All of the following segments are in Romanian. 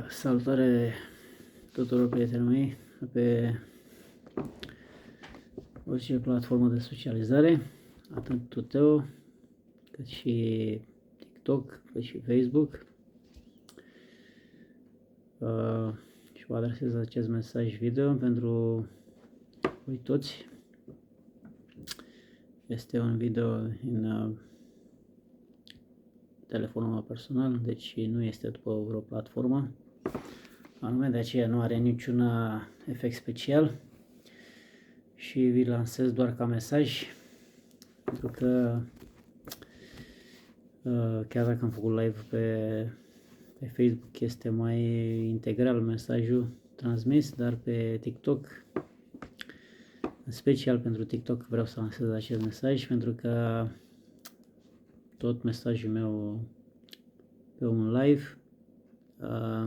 Salutare tuturor prietenii mei pe orice platformă de socializare, atât Tuteo, cât și TikTok, cât și Facebook. Și vă adresez acest mesaj video pentru voi toți. Este un video în telefonul meu personal, deci nu este după vreo platformă. Anume, de aceea nu are niciun efect special și vi lansez doar ca mesaj, pentru că chiar dacă am făcut live pe Facebook este mai integral mesajul transmis, dar pe TikTok, în special pentru TikTok, vreau să lansez acest mesaj, pentru că tot mesajul meu pe un live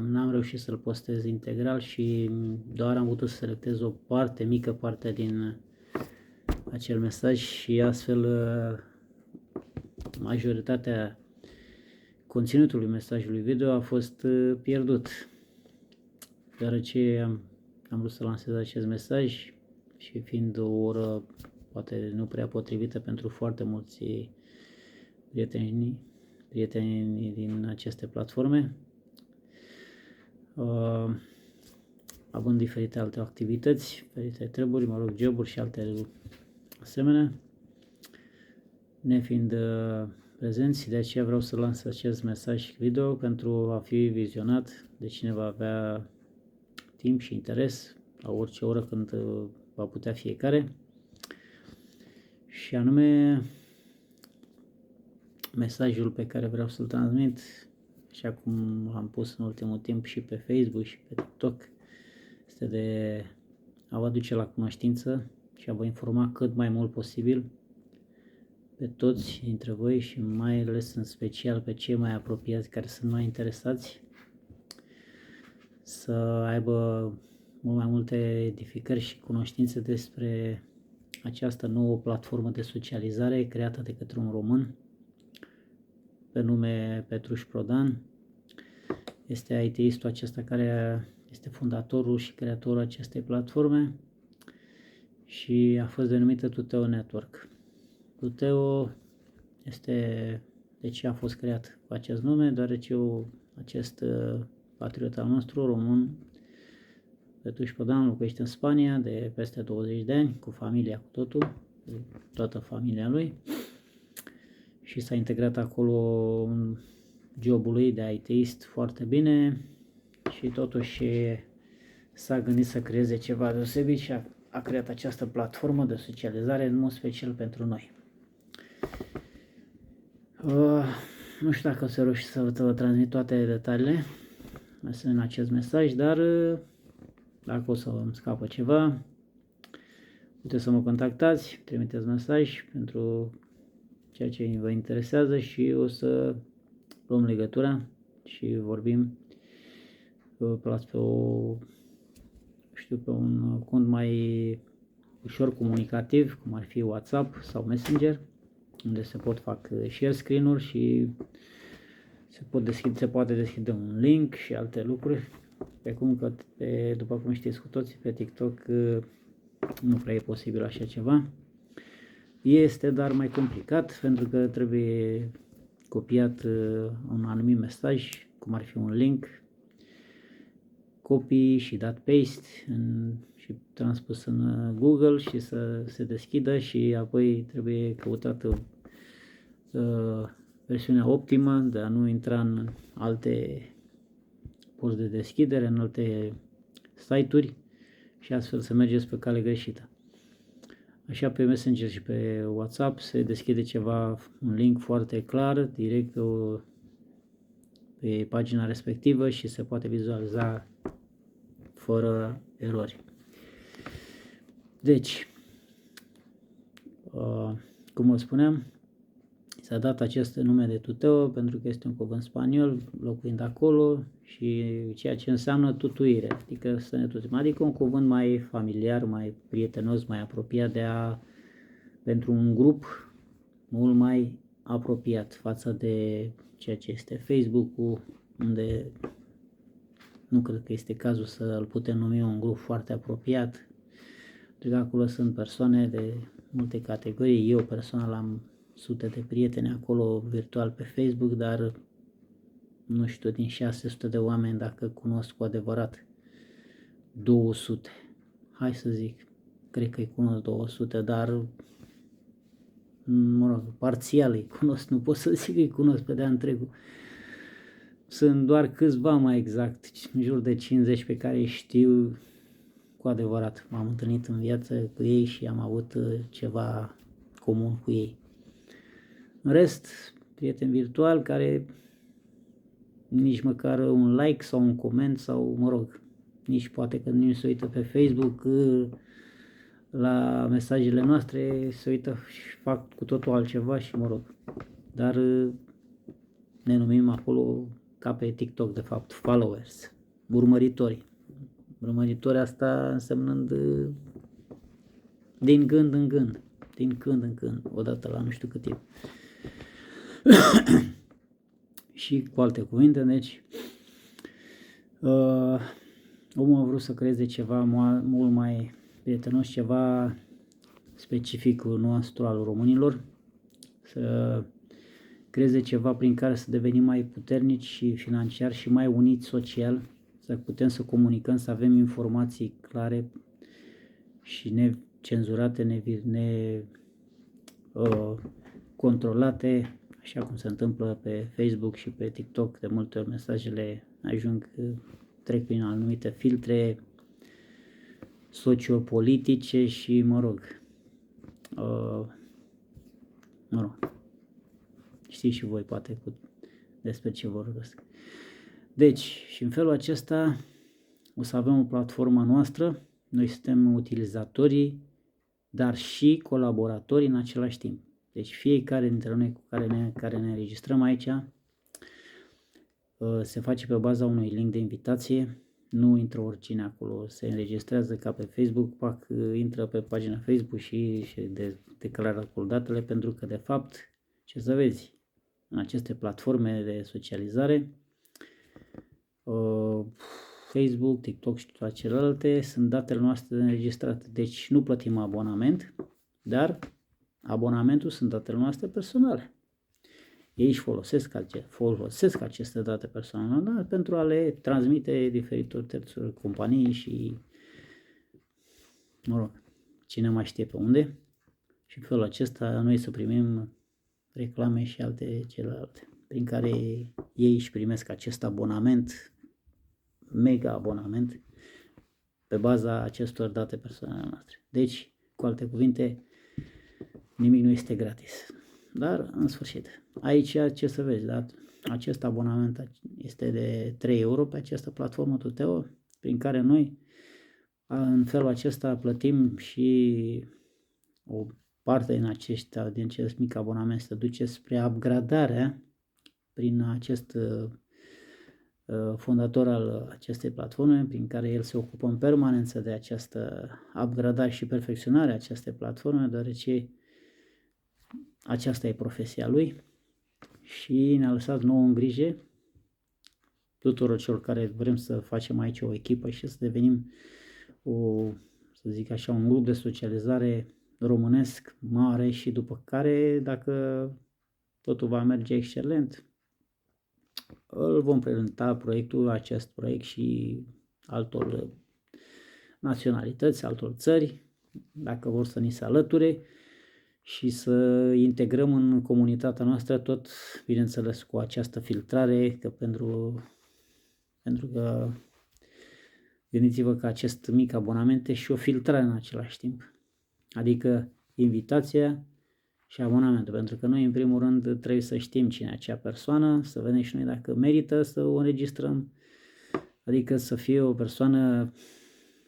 n-am reușit să-l postez integral și doar am putut să selectez o parte, mică parte din acel mesaj și astfel majoritatea conținutului mesajului video a fost pierdut. Deoarece am vrut să lansez acest mesaj și fiind o oră poate nu prea potrivită pentru foarte mulți prieteni din aceste platforme, având diferite alte activități, diferite treburi, joburi și alte asemenea, nefiind prezenți, de aceea vreau să lansez acest mesaj video pentru a fi vizionat de cine va avea timp și interes la orice oră când va putea fiecare. Și anume, mesajul pe care vreau să-l transmit, așa cum am pus în ultimul timp și pe Facebook și pe TikTok, este de a vă aduce la cunoștință și a vă informa cât mai mult posibil pe toți dintre voi și mai ales în special pe cei mai apropiați care sunt mai interesați să aibă mult mai multe edificări și cunoștințe despre această nouă platformă de socializare creată de către un român pe nume Petruș Prodan. Este IT-istul acesta care este fondatorul și creatorul acestei platforme și a fost denumită Tuteo Network. Tuteo este, de ce a fost creat cu acest nume, deoarece acest patriot al nostru, român, Petruș Prodan, locuiește în Spania de peste 20 de ani, cu familia, cu totul, cu toată familia lui, și s-a integrat acolo în jobul lui de IT-ist foarte bine și totuși s-a gândit să creeze ceva deosebit și a creat această platformă de socializare în mod special pentru noi. Nu știu dacă o să reuși să vă transmit toate detaliile în acest mesaj, dar dacă o să îmi scapă ceva, puteți să mă contactați, trimiteți mesaj pentru ceea ce vă interesează și o să luăm legătura și vorbim pe un cont mai ușor comunicativ, cum ar fi WhatsApp sau Messenger, unde se pot fac share screen-uri și se poate deschide un link și alte lucruri, pe cum că după cum știți cu toții, pe TikTok nu prea e posibil așa ceva. Este dar mai complicat, pentru că trebuie copiat un anumit mesaj, cum ar fi un link, copii și dat paste și transpus în Google și să se deschidă și apoi trebuie căutată versiunea optimă de a nu intra în alte porți de deschidere, în alte site-uri și astfel să mergeți pe cale greșită. Așa pe Messenger și pe WhatsApp se deschide un link foarte clar, direct pe pagina respectivă și se poate vizualiza fără erori. Deci, cum vă spuneam, s-a dat acest nume de Tuteo pentru că este un cuvânt spaniol, locuind acolo, și ceea ce înseamnă tutuire, adică să ne tutim, adică un cuvânt mai familiar, mai prietenos, mai apropiat pentru un grup mult mai apropiat față de ceea ce este Facebook-ul, unde nu cred că este cazul să îl putem numi un grup foarte apropiat. Pentru că acolo sunt persoane de multe categorii. Eu personal am sute de prieteni acolo virtual pe Facebook, dar nu știu din 600 de oameni dacă cunosc cu adevărat 200. Hai să zic, cred că îi cunosc 200, dar mă rog, parțial îi cunosc, nu pot să zic că îi cunosc pe de-a întregul. Sunt doar câțiva mai exact, în jur de 50 pe care îi știu cu adevărat. M-am întâlnit în viață cu ei și am avut ceva comun cu ei. În rest, prieteni virtual care nici măcar un like sau un coment sau, mă rog, nici poate că nu se uită pe Facebook la mesajele noastre, se uită și fac cu totul altceva și, mă rog, dar ne numim acolo ca pe TikTok, de fapt, followers, urmăritori. Urmăritori asta însemnând din gând în gând, din când în când, odată la nu știu cât timp. Și cu alte cuvinte, deci, omul a vrut să creeze ceva mult mai prietenos, ceva specificul nostru al românilor, să creeze ceva prin care să devenim mai puternici și financiar și mai uniți social, să putem să comunicăm, să avem informații clare și necenzurate, controlate, așa cum se întâmplă pe Facebook și pe TikTok. De multe ori mesajele trec prin anumite filtre sociopolitice și mă rog, știți și voi poate despre ce vorbesc. Deci, și în felul acesta o să avem o platformă noastră, noi suntem utilizatorii, dar și colaboratorii în același timp. Deci fiecare dintre noi cu care ne înregistrăm aici se face pe baza unui link de invitație, nu intră oricine acolo, se înregistrează ca pe Facebook, intră pe pagina Facebook și declară acolo datele, pentru că de fapt, ce să vezi, în aceste platforme de socializare, Facebook, TikTok și toate celelalte, sunt datele noastre înregistrate, deci nu plătim abonament, dar abonamentul sunt datele noastre personale. Ei își folosesc aceste date personale pentru a le transmite diferitor terțuri companii și, mă rog, cine mai știe pe unde. Și în felul acesta noi să primim reclame și celelalte, prin care ei își primesc acest abonament, mega abonament, pe baza acestor date personale noastre. Deci, cu alte cuvinte, nimic nu este gratis. Dar, în sfârșit, aici ce să vezi, da? Acest abonament este de 3 euro pe această platformă Tuteo, prin care noi, în felul acesta, plătim și o parte din acest mic abonament se duce spre upgradarea prin acest fondator al acestei platforme, prin care el se ocupă în permanență de această upgradare și perfecționare a acestei platforme, deoarece aceasta e profesia lui și ne-a lăsat nouă în grijă tuturor celor care vrem să facem aici o echipă și să devenim să zic așa, un grup de socializare românesc mare și după care, dacă totul va merge excelent, îl vom prezenta acest proiect și altor naționalități, altor țări, dacă vor să ni se alăture și să integrăm în comunitatea noastră, tot, bineînțeles, cu această filtrare, că pentru că gândiți-vă că acest mic abonament e și o filtrare în același timp, adică invitația și abonamentul, pentru că noi în primul rând trebuie să știm cine e acea persoană, să vedem și noi dacă merită să o înregistrăm, adică să fie o persoană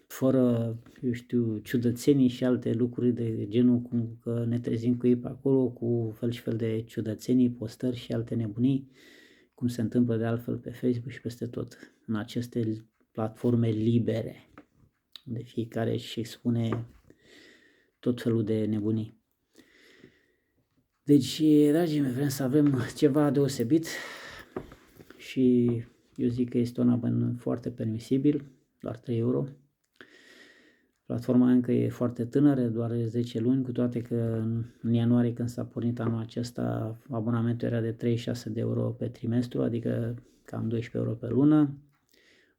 fără, eu știu, ciudățenii și alte lucruri de genul cum că ne trezim cu ei pe acolo cu fel și fel de ciudățenii, postări și alte nebunii, cum se întâmplă de altfel pe Facebook și peste tot, în aceste platforme libere, unde fiecare își expune tot felul de nebunii. Deci, dragii mei, vrem să avem ceva deosebit și Eu zic că este un abonament foarte permisibil, doar 3 euro. Platforma încă e foarte tânără, doar 10 luni, cu toate că în ianuarie, când s-a pornit anul acesta, abonamentul era de 36 de euro pe trimestru, adică cam 12 euro pe lună.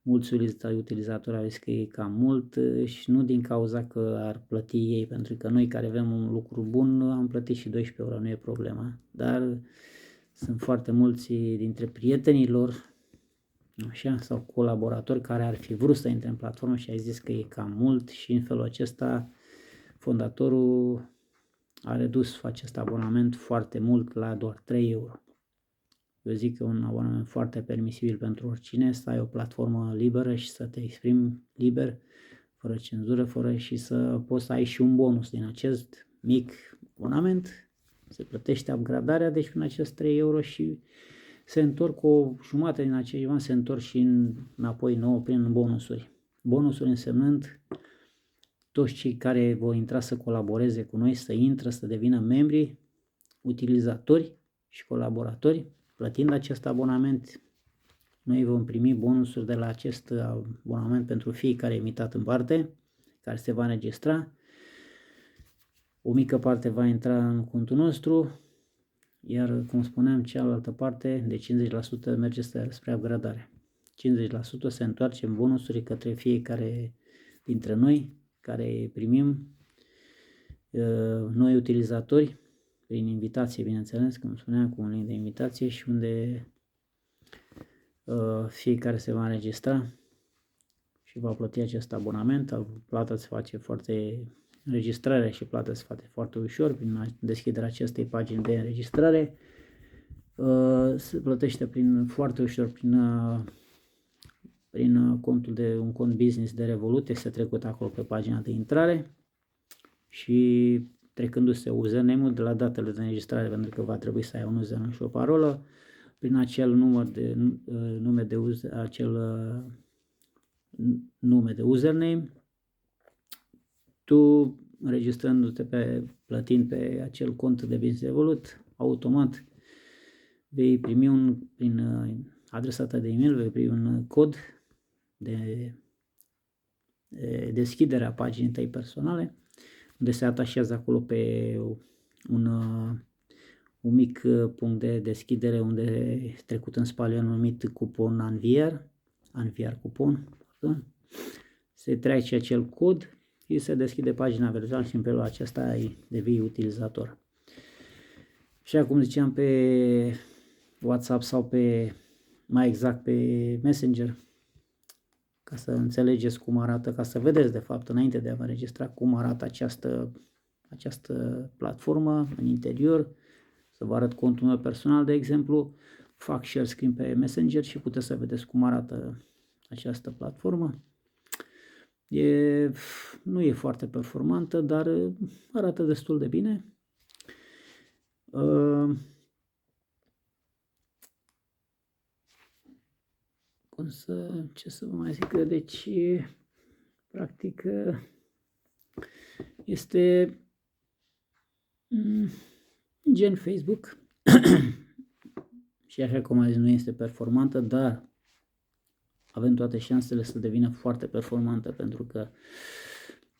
Mulți utilizatori au zis că e cam mult și nu din cauza că ar plăti ei, pentru că noi care avem un lucru bun am plătit și 12 euro, nu e problema, dar sunt foarte mulți dintre prietenii lor, așa, sau colaboratori care ar fi vrut să intre în platformă și ai zis că e cam mult și în felul acesta fondatorul a redus acest abonament foarte mult la doar 3 euro. Eu zic că un abonament foarte permisibil pentru oricine, să ai o platformă liberă și să te exprimi liber, fără cenzură, fără și să poți să ai și un bonus din acest mic abonament. Se plătește upgradarea, deci prin acest 3 euro și se întorc o jumătate din acești bani, se întorc și înapoi nouă prin bonusuri. Bonusuri însemnând toți cei care vor intra să colaboreze cu noi, să intră, să devină membri, utilizatori și colaboratori. Plătind acest abonament, noi vom primi bonusuri de la acest abonament pentru fiecare emitat în parte, care se va înregistra. O mică parte va intra în contul nostru, iar, cum spuneam, cealaltă parte de 50% merge spre upgradare. 50% se întoarce în bonusuri către fiecare dintre noi, care primim noi utilizatori, prin invitație, bineînțeles, cum spuneam, cu un link de invitație și unde fiecare se va înregistra și va plăti acest abonament. Plata se face înregistrarea și plata se face foarte ușor prin deschiderea acestei pagini de înregistrare. Se plătește foarte ușor prin contul un cont business de Revolut, este trecut acolo pe pagina de intrare și trecându-se username-ul de la datele de înregistrare, pentru că va trebui să ai un username și o parolă, prin acel nume de username, tu înregistrându-te plătind pe acel cont de business Revolut, automat vei primi prin adresa ta de e-mail, vei primi un cod de deschidere a paginii tăi personale, unde se atașează acolo pe un mic punct de deschidere unde e trecut în spate un anumit cupon Anviar cupon, se trece acel cod și se deschide pagina virtuală și în felul acesta devii utilizator. Și acum ziceam, pe WhatsApp sau mai exact pe Messenger, ca să înțelegeți cum arată, ca să vedeți de fapt înainte de a vă înregistra cum arată această platformă în interior, să vă arăt contul meu personal, de exemplu, fac share screen pe Messenger și puteți să vedeți cum arată această platformă. Nu e foarte performantă, dar arată destul de bine. Ce să vă mai zic? Deci, practic, este gen Facebook și așa cum am zis, nu este performantă, dar avem toate șansele să devină foarte performantă, pentru că,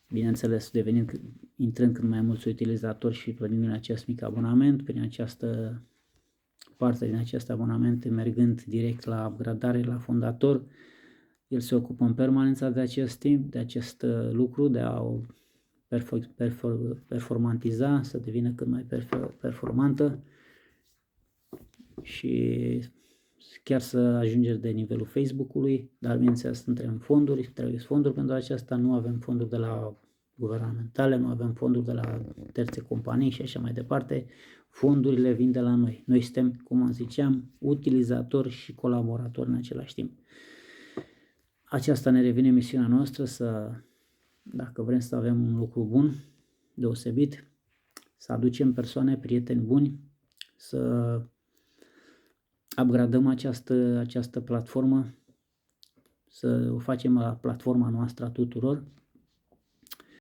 bineînțeles, intrând cât mai mulți utilizatori și plătind acest mic abonament, prin această parte din acest abonament, mergând direct la upgradare, la fondator, el se ocupă în permanență de acest timp, de acest lucru, de a o performantiza, să devină cât mai performantă și chiar să ajungeți de nivelul Facebook-ului, dar bineînțeles suntem trebuie fonduri pentru aceasta, nu avem fonduri de la guvernamentale, nu avem fonduri de la terțe companii și așa mai departe. Fondurile vin de la noi. Noi suntem, cum am ziceam, utilizatori și colaboratori în același timp. Aceasta ne revine misiunea noastră, dacă vrem să avem un lucru bun, deosebit, să aducem persoane, prieteni buni, să upgradăm această platformă, să o facem la platforma noastră a tuturor,